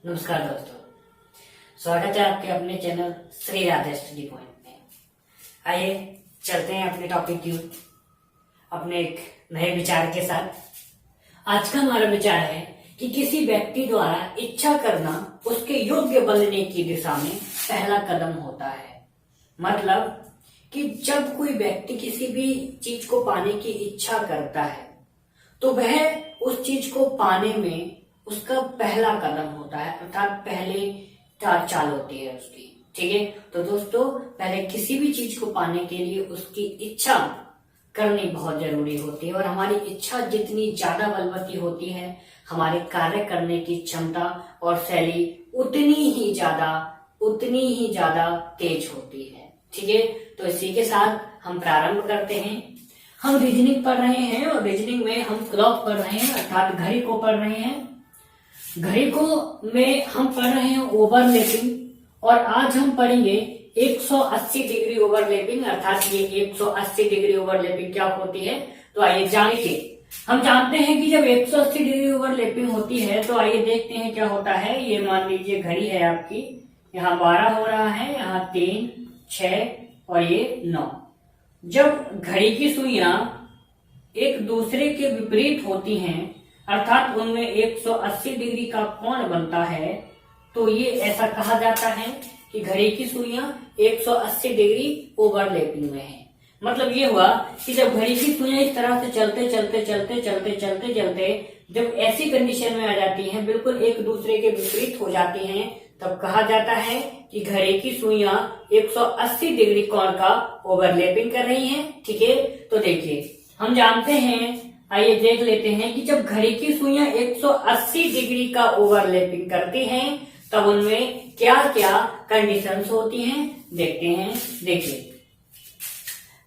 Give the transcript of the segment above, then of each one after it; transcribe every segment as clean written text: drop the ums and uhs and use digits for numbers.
नमस्कार दोस्तों, स्वागत है आपके अपने channel Shri Radhe study point में। आइए चलते हैं अपने टॉपिक की अपने एक नए विचार के साथ। आज का हमारा विचार है कि किसी व्यक्ति द्वारा इच्छा करना उसके योग्य बनने की दिशा में पहला कदम होता है। मतलब कि जब कोई व्यक्ति किसी भी चीज को पाने की इच्छा करता है तो वह उस चीज को पाने में उसका पहला कदम होता है, अर्थात पहले चाल होती है उसकी। ठीक है, तो दोस्तों पहले किसी भी चीज को पाने के लिए उसकी इच्छा करनी बहुत जरूरी होती है, और हमारी इच्छा जितनी ज्यादा बलवती होती है हमारे कार्य करने की क्षमता और शैली उतनी ही ज्यादा तेज होती है। ठीक है, तो इसी के साथ हम प्रारंभ करते हैं। हम रीजनिंग पढ़ रहे हैं और रीजनिंग में हम क्लॉक पढ़ रहे हैं, अर्थात घड़ी को पढ़ रहे हैं। घड़ी को में हम पढ़ रहे हैं ओवरलैपिंग, और आज हम पढ़ेंगे 180 डिग्री ओवरलैपिंग, अर्थात ये 180 डिग्री ओवरलैपिंग क्या होती है। तो आइए जानिए। हम जानते हैं कि जब 180 डिग्री ओवरलैपिंग होती है तो आइए देखते हैं क्या होता है। ये मान लीजिए घड़ी है आपकी, यहाँ 12 हो रहा है, यहाँ 3, 6 और ये 9। जब घड़ी की सुइयां एक दूसरे के विपरीत होती हैं, अर्थात उनमें 180 डिग्री का कोण बनता है, तो ये ऐसा कहा जाता है कि घड़ी की सुइयां 180 डिग्री ओवरलैपिंग में है। मतलब ये हुआ कि जब घड़ी की सुइयां इस तरह से चलते जब ऐसी कंडीशन में आ जाती हैं, बिल्कुल एक दूसरे के विपरीत हो जाती हैं, तब कहा जाता है कि घड़ी की सुइयां 180 डिग्री कोण का ओवरलैपिंग कर रही हैं। ठीक है, तो देखिए हम जानते हैं, आइए देख लेते हैं कि जब घड़ी की सुइयां 180 डिग्री का ओवरलैपिंग करती हैं तब उनमें क्या क्या कंडीशंस होती हैं, देखते हैं। देखिए,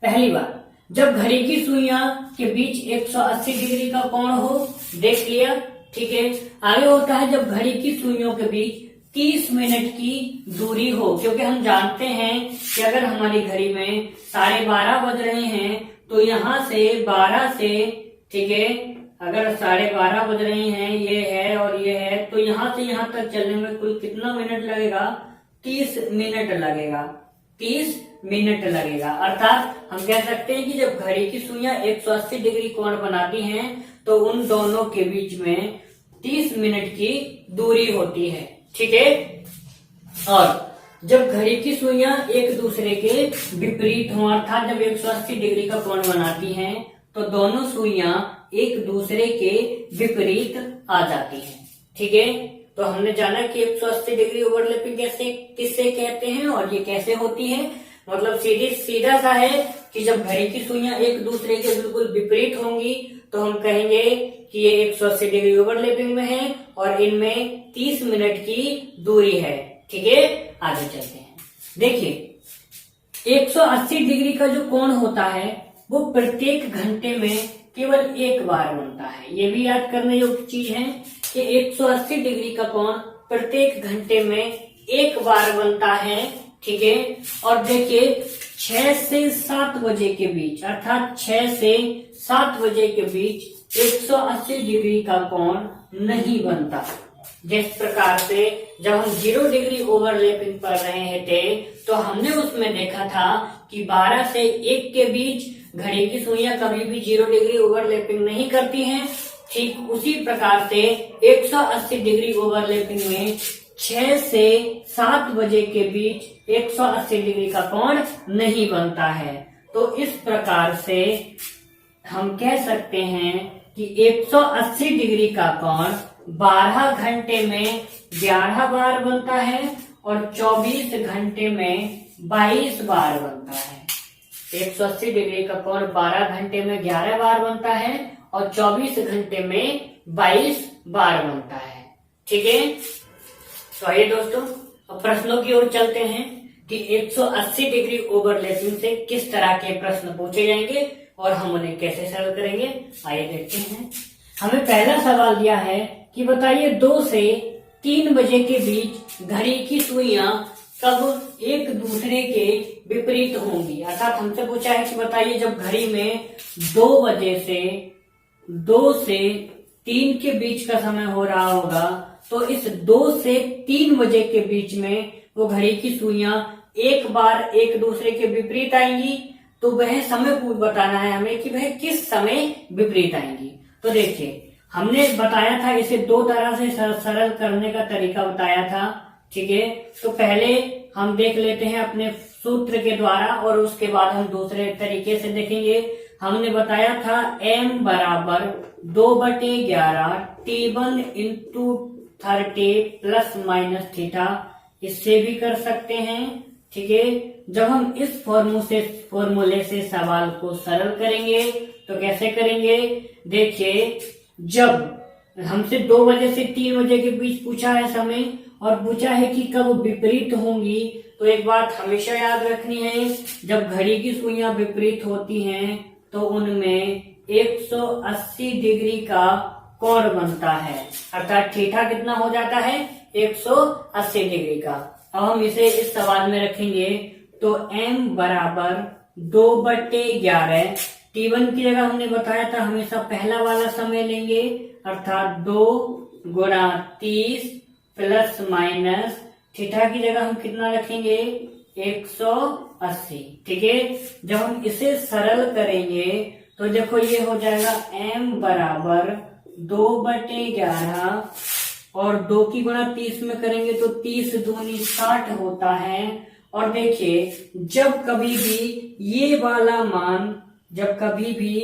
पहली बात, जब घड़ी की सुइयां के बीच 180 डिग्री का कोण हो, देख लिया। ठीक है, आगे होता है जब घड़ी की सुइयों के बीच 30 मिनट की दूरी हो, क्योंकि हम जानते हैं कि अगर हमारी घड़ी में 12:30 बज रहे हैं तो यहाँ से 12 से, ठीक है, अगर 12:30 बज रही हैं, ये है और ये है, तो यहाँ से यहाँ तक चलने में कुल कितना मिनट लगेगा? 30 मिनट लगेगा। 30 मिनट लगेगा, अर्थात हम कह सकते हैं कि जब घड़ी की सुइयां 180 डिग्री कोण बनाती हैं तो उन दोनों के बीच में 30 मिनट की दूरी होती है। ठीक है, और जब घड़ी की सुइयां एक दूसरे के विपरीत हों, अर्थात जब 180 डिग्री का कोण बनाती हैं तो दोनों सुइयां एक दूसरे के विपरीत आ जाती हैं। ठीक है, तो हमने जाना कि 180 डिग्री ओवरलैपिंग किससे कहते हैं और ये कैसे होती है। मतलब सीधा सा है कि जब घड़ी की सुइयां एक दूसरे के बिल्कुल विपरीत होंगी तो हम कहेंगे कि ये 180 डिग्री ओवरलैपिंग में है और इनमें 30 मिनट की दूरी है। ठीक है, आगे चलते हैं। देखिए, 180 डिग्री का जो कोण होता है वो प्रत्येक घंटे में केवल एक बार बनता है। ये भी याद करने योग्य चीज है कि 180 डिग्री का कोण प्रत्येक घंटे में एक बार बनता है। ठीक है, और देखिए 6 से 7 बजे के बीच, अर्थात 6 से 7 बजे के बीच 180 डिग्री का कोण नहीं बनता। जिस प्रकार से जब हम 0 डिग्री ओवरलैपिंग पढ़ रहे थे तो हमने उसमें देखा था कि 12 से 1 के बीच घड़ी की सुइयां कभी भी 0 डिग्री ओवरलैपिंग नहीं करती हैं। ठीक उसी प्रकार से 180 डिग्री ओवरलैपिंग में 6 से 7 बजे के बीच 180 डिग्री का कोण नहीं बनता है। तो इस प्रकार से हम कह सकते हैं कि 180 डिग्री का कोण 12 घंटे में 11 बार बनता है और 24 घंटे में 22 बार बनता है। 180 डिग्री का कोण 12 घंटे में 11 बार बनता है और 24 घंटे में 22 बार बनता है। ठीक है, तो आइए दोस्तों अब प्रश्नों की ओर चलते हैं कि 180 डिग्री ओवरलैपिंग से किस तरह के प्रश्न पूछे जाएंगे और हम उन्हें कैसे सरल करेंगे। आइए देखते हैं। हमें पहला सवाल दिया है कि बताइए 2 से 3 बजे के बीच घड़ी की सुइयां कब एक दूसरे के विपरीत होंगी। अर्थात हमसे पूछा है कि बताइए जब घड़ी में 2 से 3 के बीच का समय हो रहा होगा तो इस 2 से 3 बजे के बीच में वो घड़ी की सुइयां एक बार एक दूसरे के विपरीत आएंगी। तो वह समय बताना है हमें कि वह किस समय विपरीत आएंगी। तो देखिए, हमने बताया था इसे 2 तरह से सरल करने का तरीका बताया था। ठीक है, तो पहले हम देख लेते हैं अपने सूत्र के द्वारा और उसके बाद हम दूसरे तरीके से देखेंगे। हमने बताया था m बराबर 2/11 T1 into 30 plus minus theta. इससे भी कर सकते हैं। ठीक है, जब हम इस फॉर्मूले से सवाल को सरल करेंगे तो कैसे करेंगे? देखिए, जब हमसे 2 बजे से 3 बजे के बीच पूछा है समय और पूछा है कि कब विपरीत होंगी, तो एक बात हमेशा याद रखनी है, जब घड़ी की सुइयां विपरीत होती हैं तो उनमें 180 डिग्री का कोण बनता है, अर्थात थीटा कितना हो जाता है? 180 डिग्री का। अब हम इसे इस सवाल में रखेंगे तो m बराबर 2/11 T1 की जगह हमने बताया था हमेशा पहला वाला समय लेंगे, अर्थात 2 गुणा 30 प्लस माइनस थीटा की जगह हम कितना रखेंगे? 180। ठीक है, जब हम इसे सरल करेंगे तो देखो ये हो जाएगा m बराबर 2/11 और 2 की गुणा 30 में करेंगे तो 30 दूनी 60 होता है। और देखिए, जब कभी भी ये वाला मान, जब कभी भी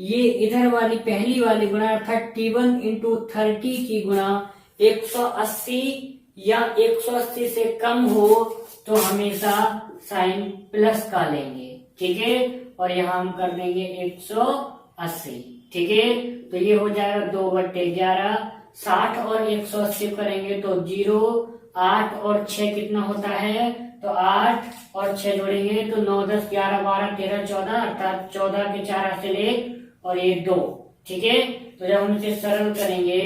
ये इधर वाली पहली वाली गुणा अर्थात T1 इंटू 30 की गुणा 180 या 180 से कम हो तो हमेशा साइन प्लस का लेंगे। ठीक है, और यहाँ हम कर देंगे 180। ठीक है, तो ये हो जाएगा 2/11, 60 और 180 करेंगे तो 0, 8 और 6 कितना होता है? तो 8 और 6 जोड़ेंगे तो 9, 10, 11, 12, 13, 14 अर्थात 14 के 4 हाथ से ले और ये 2। ठीक है, तो जब हम इसे सरल करेंगे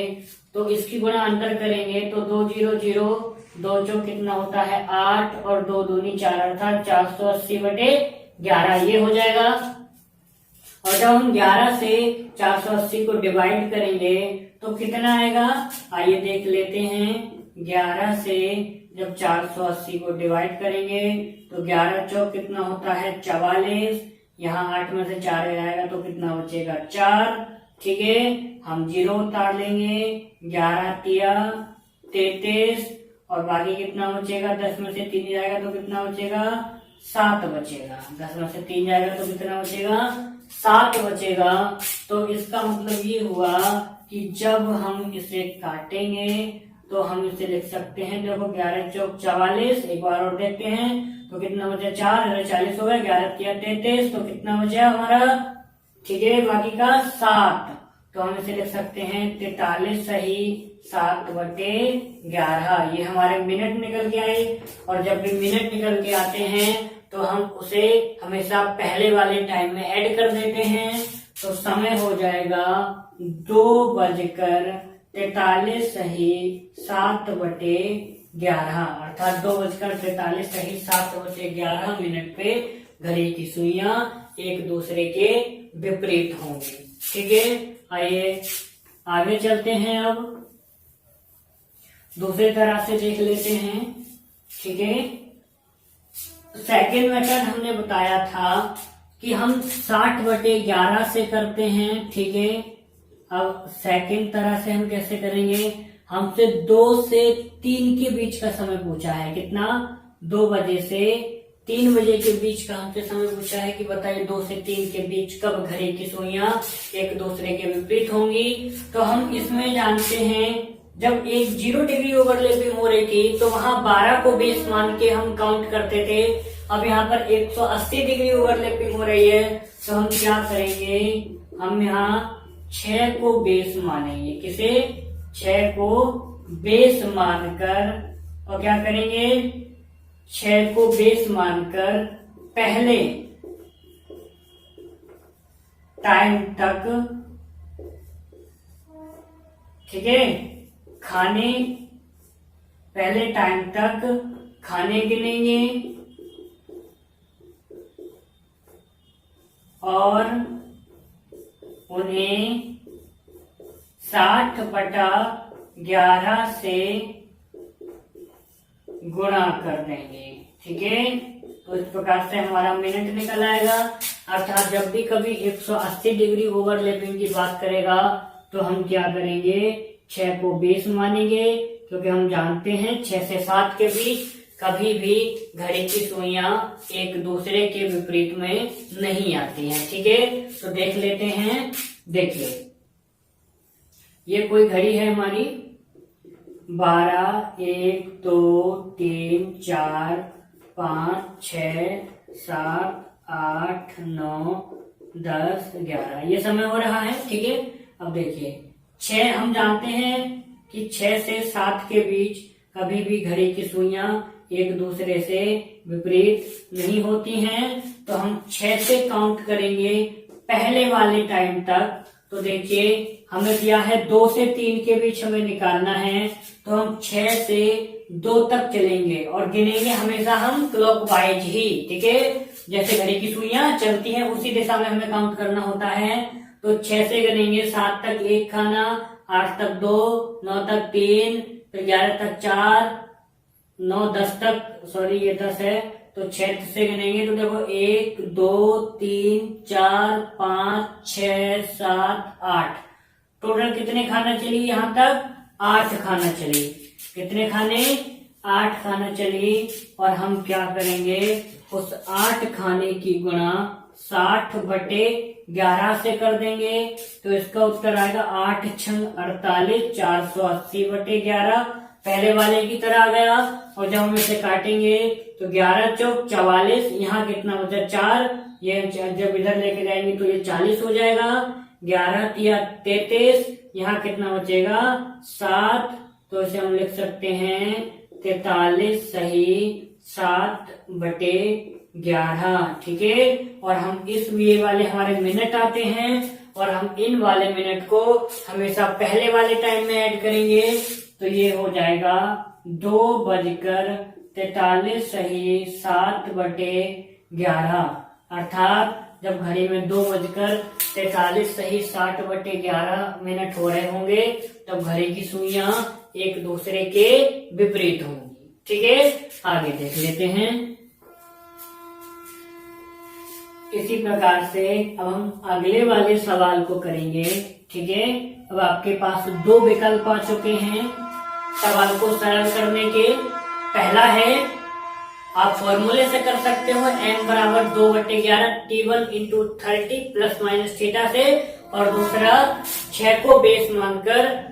तो इसकी गुणा अंतर करेंगे तो 2 0 0, 2 चौक कितना होता है? 8 और 2 दूनी 4 अर्थात 480/11 ये हो जाएगा। और जब हम 11 से 480 को डिवाइड करेंगे तो कितना आएगा? आइए देख लेते हैं। 11 से जब 480 को डिवाइड करेंगे तो 11 चौक कितना होता है? 44। यहाँ 8 में से 4 आएगा तो कितना बचेगा? 4। ठीक है, हम 0 उतार लेंगे। 11 तिया 33 और बाकी कितना बचेगा? 10 में से 3 जाएगा तो कितना बचेगा? 7 बचेगा। 10 में से 3 जाएगा तो कितना बचेगा? 7 बचेगा। तो इसका मतलब ये हुआ कि जब हम इसे काटेंगे तो हम इसे लिख सकते हैं, देखो 11 चौक 44, एक बार और देखते हैं तो कितना बचा? 4 40 हो गया। 11 तिया 33 तो कितना बचा हमारा? ठीक है, बाकी का 7। तो हम इसे लिख सकते हैं 43 सही 7/11। ये हमारे मिनट निकल के आए। और जब भी मिनट निकल के आते हैं तो हम उसे हमेशा पहले वाले टाइम में ऐड कर देते हैं तो समय हो जाएगा 2:43 सही 7/11 अर्थात 2:43 सही 7/11 मिनट पे घड़ी की सुइयां एक दूसरे के विपरीत होंगी। ठीक है, आइए आगे चलते हैं। अब दूसरी तरह से देख लेते हैं। ठीक है, सेकेंड मेथड हमने बताया था कि हम 60/11 से करते हैं। ठीक है, अब सेकेंड तरह से हम कैसे करेंगे? हमसे 2 से 3 के बीच का समय पूछा है। कितना? 2 बजे से 3 बजे के बीच का हमसे समय पूछा है कि बताइए 2 से 3 के बीच कब घड़ी की सुइयां एक दूसरे के विपरीत होंगी। तो हम इसमें जानते हैं, जब एक 0 डिग्री ओवरलैपिंग हो रही थी तो वहां 12 को बेस मान के हम काउंट करते थे। अब यहाँ पर 180 डिग्री ओवरलैपिंग हो रही है तो हम क्या करेंगे? हम यहाँ 6 को बेस मानेंगे। किसे? 6 को बेस मानकर, और क्या करेंगे? 6 को बेस मानकर पहले टाइम तक, ठीक है, पहले टाइम तक खाने गिनेंगे और उन्हें 60/11 11 से गुणा कर देंगे। ठीक है, तो इस प्रकार से हमारा मिनट निकल आएगा। अर्थात जब भी कभी 180 डिग्री ओवरलैपिंग की बात करेगा तो हम क्या करेंगे, 6 को बेस मानेंगे, क्योंकि हम जानते हैं 6 से 7 के बीच कभी भी घड़ी की सुइयां एक दूसरे के विपरीत में नहीं आती हैं। ठीक है, तो देख लेते हैं। देखिए, ये कोई घड़ी है हमारी 12, 1, 2, 3, 4, 5, 6, 7, 8, 9, 10, 11 ये समय हो रहा है। ठीक है, अब देखिए 6 हम जानते हैं कि 6 से 7 के बीच कभी भी घड़ी की सुइयां एक दूसरे से विपरीत नहीं होती हैं। तो हम 6 से काउंट करेंगे पहले वाले टाइम तक। तो देखिए हमें दिया है 2 से 3 के बीच हमें निकालना है, तो हम 6 से 2 तक चलेंगे और गिनेंगे हमेशा हम क्लॉकवाइज ही। ठीक है, जैसे घड़ी की सुइयां चलती हैं उसी दिशा में हमें काउंट करना होता है। तो 6 से गिनेंगे 7 तक 1 खाना, 8 तक 2, 9 तक 3, फिर 11 तक 4, 9 10 तक, सॉरी ये 10 है, तो 6 से गिनेंगे तो देखो 1 2 3 4 5 6 7 8, टोटल कितने खाना चली यहाँ तक, 8 खाना चली। कितने खाने, 8 खाना चली। और हम क्या करेंगे, उस 8 खाने की गुणा 60/11 से कर देंगे। तो इसका उत्तर आएगा 8 छंग 48, 480/11, पहले वाले की तरह आ गया। और जब हम इसे काटेंगे तो 11 चौक 44, यहाँ कितना बचा 4, ये जब इधर लेके जाएंगे तो ये 40 हो जाएगा। 11 तिया 33, यहाँ कितना बचेगा 7, तो इसे हम लिख सकते हैं 43 सही 7/11। ठीक है, और हम इस ये वाले हमारे मिनट आते हैं और हम इन वाले मिनट को हमेशा पहले वाले टाइम में ऐड करेंगे। तो ये हो जाएगा 2:43 सही 7/11। अर्थात जब घड़ी में 2:43 सही 60/11 मिनट हो रहे होंगे तब घड़ी की सुइयां एक दूसरे के विपरीत होंगी। ठीक है, आगे देख लेते हैं। इसी प्रकार से अब हम अगले वाले सवाल को करेंगे। ठीक है, अब आपके पास 2 विकल्प आ चुके हैं सवाल को सरल करने के। पहला है, आप फॉर्मूले से कर सकते हो, n बराबर 2/11 T1 into 30 plus minus theta से। और दूसरा 6 को बेस मानकर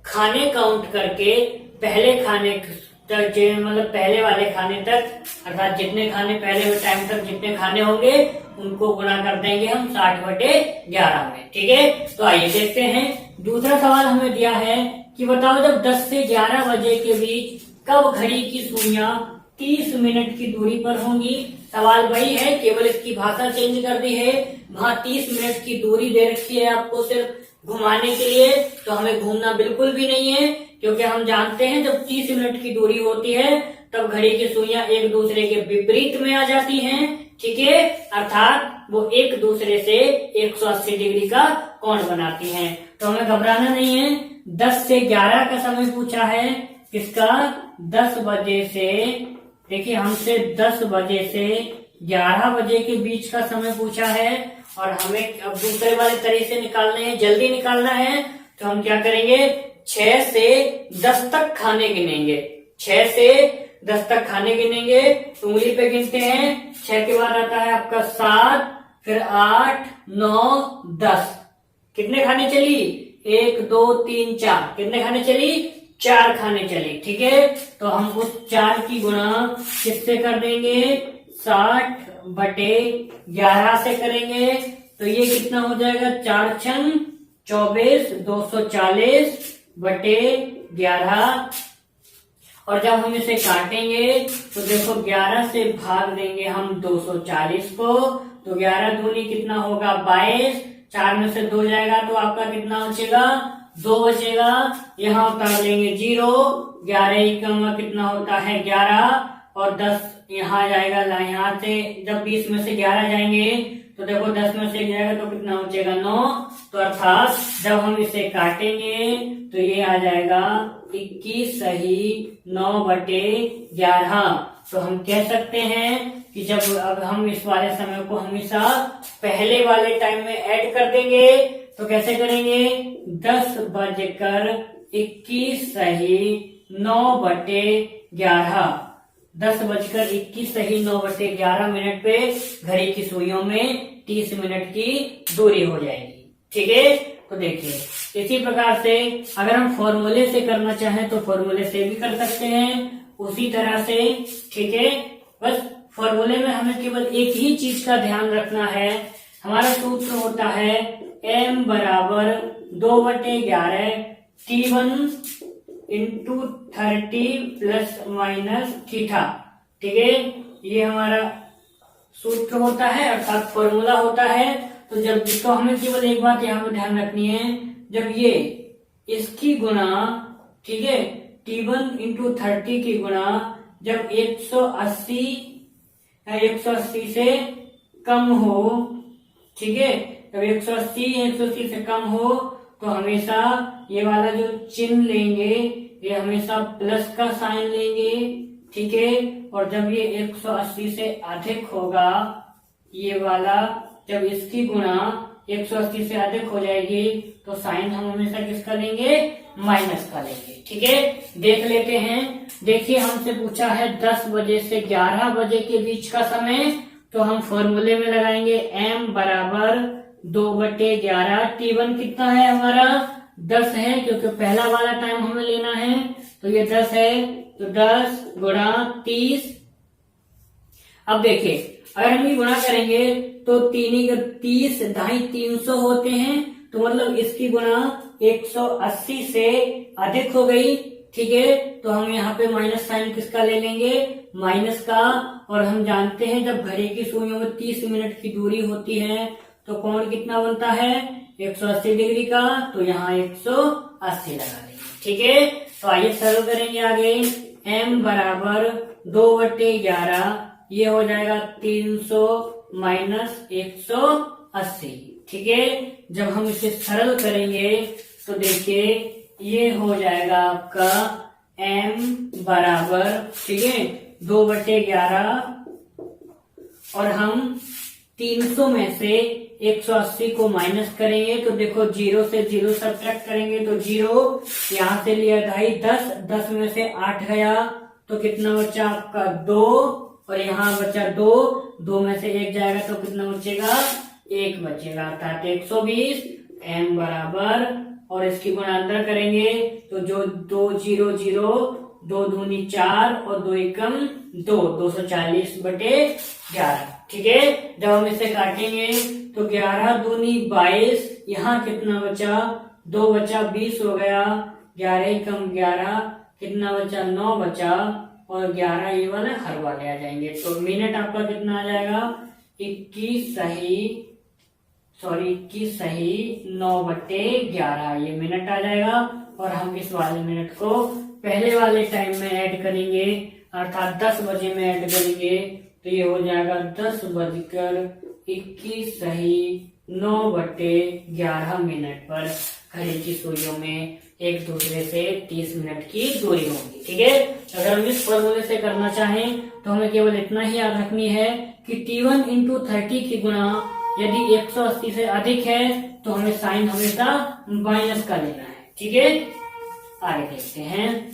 खाने काउंट करके पहले खाने तक, मतलब पहले वाले खाने तक, अर्थात जितने खाने पहले टाइम तक जितने खाने होंगे उनको गुणा कर देंगे हम 60/11 में। ठीक है, तो आइए देखते हैं। दूसरा सवाल हमें दिया है कि बताओ जब 10 से 11 बजे के बीच कब घड़ी की सुइयां 30 मिनट की दूरी पर होंगी। सवाल वही है, केवल इसकी भाषा चेंज कर दी है। वहां 30 मिनट की दूरी दे रखी है आपको सिर्फ घुमाने के लिए, तो हमें घूमना बिल्कुल भी नहीं है, क्योंकि हम जानते हैं जब 30 मिनट की दूरी होती है तब घड़ी की सुइयां एक दूसरे के विपरीत में आ जाती हैं। ठीक है, अर्थात वो एक दूसरे से 180 डिग्री का कोण बनाती हैं। तो हमें घबराना नहीं है। 10 से 11 का समय पूछा है, किसका, 10 बजे से, देखिए हमसे 10 बजे से 11 बजे के बीच का समय पूछा है और हमें अब दूसरे वाले तरीके से निकालने हैं, जल्दी निकालना है। तो हम क्या करेंगे, 6 से 10 तक खाने गिनेंगे। 6 से 10 तक खाने गिनेंगे, उंगली पे गिनते हैं। 6 के बाद आता है आपका 7, फिर 8 9 10, कितने खाने चली, 1 2 3 4, कितने खाने चली, 4 खाने चली। ठीक है, तो हम उस 4 की गुणा किससे कर देंगे, 60/11 से करेंगे। तो ये कितना हो जाएगा, 4 छंग 24, 240/11। और जब हम इसे काटेंगे तो देखो 11 से भाग देंगे हम 240 को, तो 11 दूनी कितना होगा 22, 4 में से 2 जाएगा तो आपका कितना बचेगा, 2 बचेगा। यहाँ उतार लेंगे 0, 11 का कितना होता है 11, और 10 यहाँ जाएगा। यहाँ से जब 20 में से 11 जाएंगे तो तो देखो 10 में से जाएगा तो कितना बचेगा 9। तो अर्थात जब हम इसे काटेंगे तो ये आ जाएगा 21 सही 9/11। तो हम कह सकते हैं कि जब अब हम इस वाले समय को हमेशा पहले वाले टाइम में ऐड कर देंगे तो कैसे करेंगे, 10:21 सही 9/11। 10:21 सही 9/11 मिनट पे घड़ी की सुइयों में 30 मिनट की दूरी हो जाएगी। ठीक है, तो देखिए इसी प्रकार से अगर हम फॉर्मूले से करना चाहें तो फॉर्मूले से भी कर सकते हैं उसी तरह से। ठीक है, बस फॉर्मूले में हमें केवल एक ही चीज का ध्यान रखना है। हमारा सूत्र होता है m बराबर 2/11 T1 into 30 plus minus theta. ठीक है, ये हमारा सूत्र होता है अर्थात फॉर्मूला होता है। तो जब तो हमें केवल एक बात यहाँ पर ध्यान रखनी है, जब ये इसकी गुणा, ठीक है, T1 इंटू 30 की गुणा जब 180 से कम हो, ठीक है, जब 180 से कम हो तो हमेशा ये वाला जो चिन्ह लेंगे ये हमेशा प्लस का साइन लेंगे। ठीक है, और जब ये 180 से अधिक होगा, ये वाला जब इसकी गुणा 180 से अधिक हो जाएगी तो साइन हम हमेशा किसका लेंगे, माइनस का लेंगे। ठीक है, देख लेते हैं। देखिए हमसे पूछा है 10 बजे से 11 बजे के बीच का समय, तो हम फॉर्मूले में लगाएंगे m बराबर 2/11। T1 कितना है हमारा 10 है क्योंकि पहला वाला टाइम हमें लेना है, तो ये 10 है, तो 10 गुणा 30। अब देखिए अगर हम ये गुणा करेंगे तो 30 ढाई 300 होते हैं, तो मतलब इसकी गुणा 180 से अधिक हो गई। ठीक है, तो हम यहाँ पे माइनस साइन किसका ले लेंगे, माइनस का। और हम जानते हैं जब घड़ी की सुइयों में 30 मिनट की दूरी होती है तो कोण कितना बनता है, 180 डिग्री का, तो यहाँ 180 लगा देंगे। ठीक है, तो आइए सरल करेंगे आगे। m बराबर 2/11, ये हो जाएगा 300 माइनस 180। ठीक है, जब हम इसे सरल करेंगे तो देखिए ये हो जाएगा आपका m बराबर, ठीक है, 2/11 और हम 300 में से 180 को माइनस करेंगे तो देखो 0 से 0 सब्ट्रैक्ट करेंगे तो 0, यहाँ से लिया ढाई 10 में से 8 गया तो कितना बचा आपका 2, और यहाँ बचा 2 में से 1 जाएगा तो कितना बचेगा, 1 बचेगा, अर्थात 120। m बराबर, और इसकी गुणा अंदर करेंगे तो जो 2 0 0, 2 दूनी 4 और 2 एकम 2, 240/11। ठीक है, जब हम इसे काटेंगे तो 11 दूनी 22, यहाँ कितना बचा, 2 बचा 20 हो गया, 11 एकम 11, कितना बचा 9 बचा, और 11 ये वाले हर वाले आ जाएंगे। तो मिनट आपका कितना आ जाएगा, 21 सही 9/11 ये मिनट आ जाएगा। और हम इस वाले मिनट को पहले वाले टाइम में ऐड करेंगे अर्थात 10 बजे में ऐड करेंगे तो ये हो जाएगा 10:21 सही 9/11 मिनट पर घड़ी की सुइयों में एक दूसरे से 30 मिनट की दूरी होगी। ठीक है, अगर हम इस फॉर्मूले से करना चाहें तो हमें केवल इतना ही याद रखनी है कि T1 इंटू 30 की गुणा यदि 180 से अधिक है तो हमें साइन हमेशा माइनस का लेना है। ठीक है, आगे देखते हैं।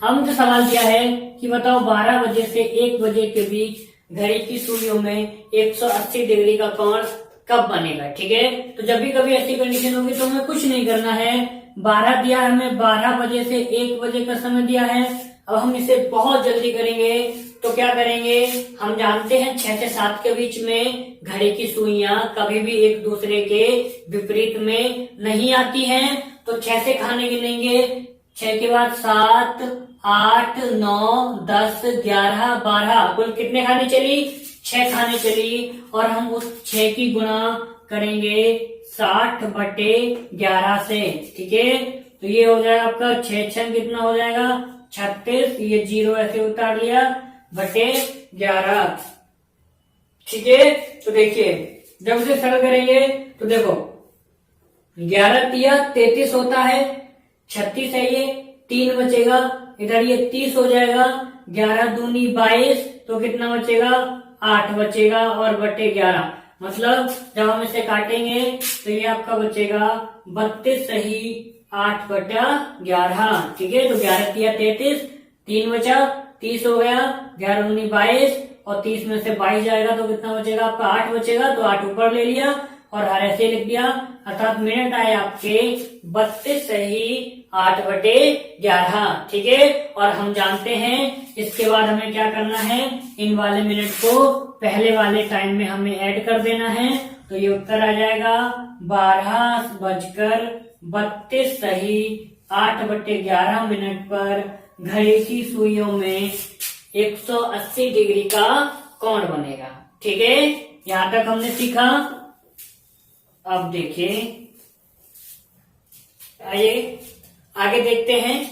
हम जो सवाल किया है कि बताओ 12 बजे से 1 बजे के बीच घड़ी की सुइयों में 180 डिग्री का कोण कब बनेगा। ठीक है, तो जब भी कभी ऐसी कंडीशन होगी तो हमें कुछ नहीं करना है। 12 दिया है हमें, 12 बजे से 1 बजे का समय दिया है। अब हम इसे बहुत जल्दी करेंगे तो क्या करेंगे, हम जानते हैं 6 से 7 के बीच में घड़ी की सुइयां कभी भी एक दूसरे के विपरीत में नहीं आती हैं, तो 6 से खाने गिनेंगे, 6 के बाद 7 8 9 10 11 12, कुल कितने खाने चली, 6 खाने चली। और हम उस 6 की गुणा करेंगे 60/11 से। ठीक है, तो ये हो जाएगा आपका 6 कितना हो जाएगा 36, ये 0 ऐसे उतार लिया /11। ठीक है। तो देखिए जब इसे सरल करेंगे तो देखो 11 तिया 33 होता है, 36 है ये, 3 बचेगा, इधर ये 30 हो जाएगा, 11 दूनी 22, तो कितना बचेगा 8 बचेगा और बटे 11, मतलब जब हम इसे काटेंगे तो ये आपका बचेगा 32 सही 8 बटा 11। ठीक है, तो 11 तिया 33, 3 बचा, 30 हो गया, 11 दूनी 22 और 30 में से 22 जाएगा तो कितना बचेगा आपका 8 बचेगा, तो 8 ऊपर ले लिया और हर ऐसे लिख दिया, अर्थात मिनट आए आपके 32 सही 8 बटे 11। ठीक है, और हम जानते हैं इसके बाद हमें क्या करना है, इन वाले मिनट को पहले वाले टाइम में हमें ऐड कर देना है, तो ये उत्तर आ जाएगा 12:32 सही 8 बटे 11 मिनट पर घड़ी की सुइयों में 180 डिग्री का कोण बनेगा। ठीक है, यहां तक हमने सीखा। अब देखिए, आइए आगे देखते हैं।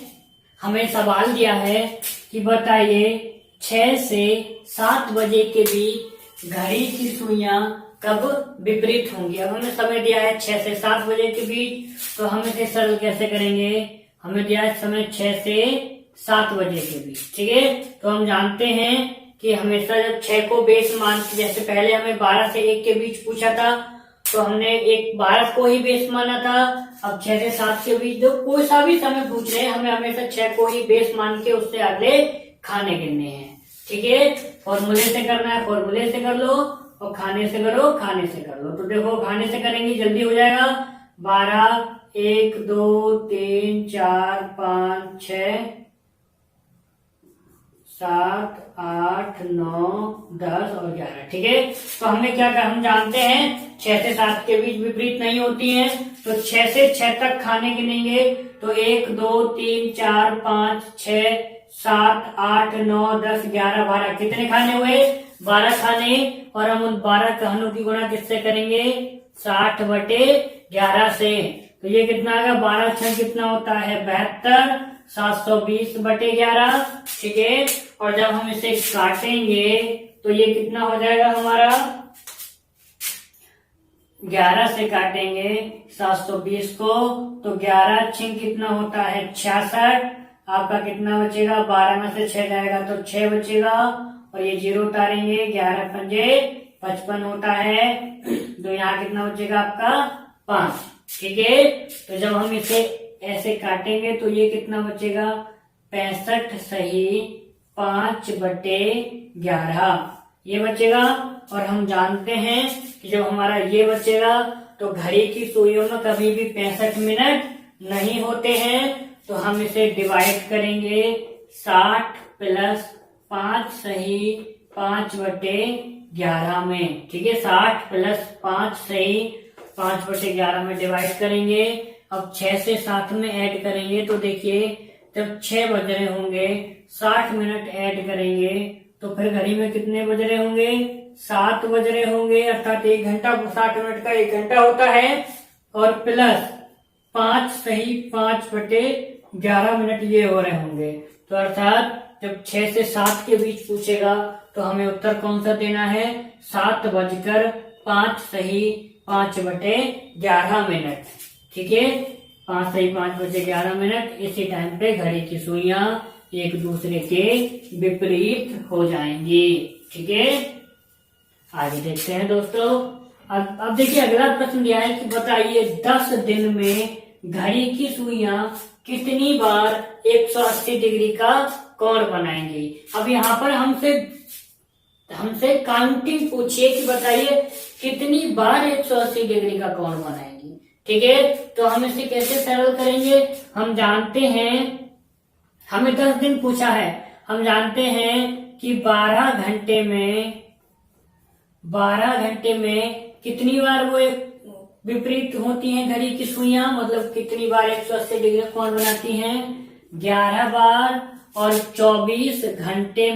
हमें सवाल दिया है कि बताइए 6 से 7 बजे के बीच घड़ी की सुइयां कब विपरीत होंगी। अब हमें समय दिया है 6 से 7 बजे के बीच, तो हम इसे सरल कैसे करेंगे। हमें दिया है समय 6 से 7 बजे के बीच। ठीक है, तो हम जानते हैं कि हमेशा जब 6 को बेस मान, जैसे पहले हमें 12 से 1 के बीच पूछा था तो हमने 12 को ही बेस माना था। अब 6 से 7 के बीच जो कोई सा भी समय पूछ रहे हैं, हमें हमेशा 6 को ही बेस मान के उससे अगले खाने गिनने हैं। ठीक है, फॉर्मूले से करना है, फॉर्मूले से कर लो, और खाने से करो, खाने से कर लो। तो देखो खाने से करेंगे जल्दी हो जाएगा। 12, 1, 2, 3, 4, 5, 6, 7, 8, 9, 10 और 11। ठीक है, तो हमें क्या कर, हम जानते हैं 6 से 7 के बीच विपरीत नहीं होती है, तो 6 से 6 तक खाने गिनेंगे, तो 1, 2, 3, 4, 5, 6, 7, 8, 9, 10, 11, 12 कितने खाने हुए 12 खाने, और हम उन 12 खानों की गुणा किससे करेंगे 60 बटे 11 से, तो ये कितना आएगा 12 6 कितना होता है 72, 720 बटे 11। ठीक है, और जब हम इसे काटेंगे तो ये कितना हो जाएगा हमारा, 11 से काटेंगे 720 को, तो 11 6 कितना होता है 66, आपका कितना बचेगा 12 में से 6 जाएगा तो 6 बचेगा, और ये 0 उतारेंगे, 11 पंजे 55 होता है, तो यहाँ कितना बचेगा आपका 5। ठीक है, तो जब हम इसे ऐसे काटेंगे तो ये कितना बचेगा 65 सही 5 बटे 11 ये बचेगा। और हम जानते हैं कि जब हमारा ये बचेगा तो घड़ी की सुइयों में कभी भी 65 मिनट नहीं होते हैं, तो हम इसे डिवाइड करेंगे 60 प्लस 5 सही 5 बटे 11 में। ठीक है, 60 प्लस 5 सही 5 बटे 11 में डिवाइड करेंगे। अब 6 से 7 में ऐड करेंगे, तो देखिए जब 6 बज रहे होंगे 60 मिनट ऐड करेंगे तो फिर घड़ी में कितने बज रहे होंगे 7 बज रहे होंगे, अर्थात 1 घंटा 60 मिनट का 1 घंटा होता है, और प्लस 5 सही 5 बटे 11 मिनट ये हो रहे होंगे, तो अर्थात जब 6 से 7 के बीच पूछेगा तो हमें उत्तर कौन सा देना है 7:05 सही 5 बटे 11 मिनट। ठीक है, 5 सही 5 बजे 11 मिनट, इसी टाइम पे घड़ी की सुइयां एक दूसरे के विपरीत हो जाएंगी। ठीक है, आगे देखते हैं दोस्तों। अब देखिए अगला प्रश्न दिया है कि बताइए 10 दिन में घड़ी की सुइयां कितनी बार 180 डिग्री का कोण बनाएंगी। अब यहाँ पर हमसे काउंटिंग पूछिए कि बताइए कितनी बार 180 डिग्री का कोण बनाएंगी। ठीक है, तो हम इसे कैसे सरल करेंगे, हम जानते हैं हमें 10 दिन पूछा है, हम जानते हैं कि 12 घंटे में कितनी बार वो विपरीत होती हैं घड़ी की सुइयां, मतलब कितनी बार 180 डिग्री कोण बनाती हैं 11 बार, और 24 घंटे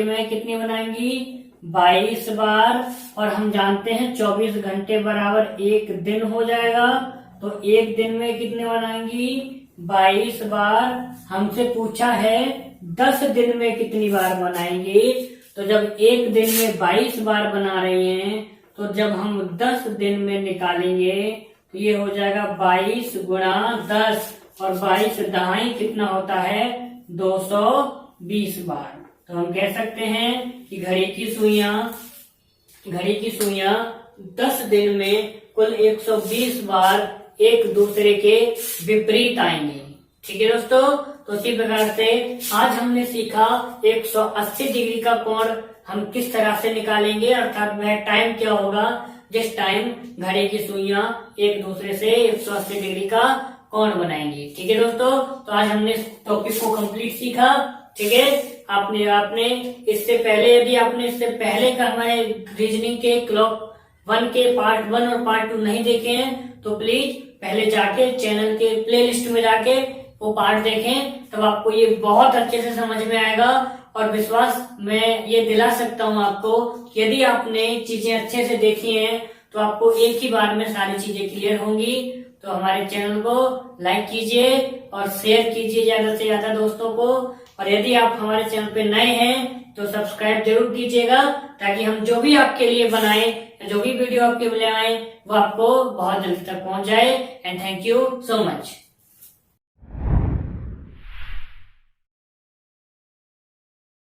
में कितनी बनाएंगी 22 बार, और हम जानते हैं 24 घंटे बराबर 1 दिन हो जाएगा, तो 1 दिन में कितने बनाएंगी 22 बार। हमसे पूछा है 10 दिन में कितनी बार बनाएंगी, तो जब एक दिन में 22 बार बना रहे हैं, तो जब हम 10 दिन में निकालेंगे तो ये हो जाएगा 22 गुणा 10, और 22 दहाई कितना होता है 220 बार। तो हम कह सकते हैं कि घड़ी की सुइयां 10 दिन में कुल 120 बार एक दूसरे के विपरीत आएंगे। ठीक है दोस्तों, तो इसी प्रकार से आज हमने सीखा 180 डिग्री का कोण हम किस तरह से निकालेंगे, अर्थात वह टाइम क्या होगा जिस टाइम घड़ी की सुइयां एक दूसरे से 180 डिग्री का कोण बनाएंगी। ठीक है दोस्तों, तो आज हमने इस टॉपिक को कंप्लीट सीखा। ठीक है, आपने इससे पहले, यदि आपने इससे पहले का हमारे रीजनिंग के क्लॉक 1 के पार्ट 1 और पार्ट 2 नहीं देखे हैं तो प्लीज पहले जाके चैनल के प्लेलिस्ट में जाके वो पार्ट देखें, तब आपको ये बहुत अच्छे से समझ में आएगा। और विश्वास मैं ये दिला सकता हूँ आपको, यदि आपने चीजें अच्छे से देखी हैं तो आपको एक ही बार में सारी चीजें क्लियर होंगी। तो हमारे चैनल को लाइक कीजिए और शेयर कीजिए ज्यादा से ज्यादा दोस्तों को, और यदि आप हमारे चैनल पे नए हैं तो सब्सक्राइब जरूर कीजिएगा, ताकि हम जो भी आपके लिए बनाएं, जो भी वीडियो आपके लिए आए वो आपको बहुत जल्दी तक पहुंच जाए। And thank you so much.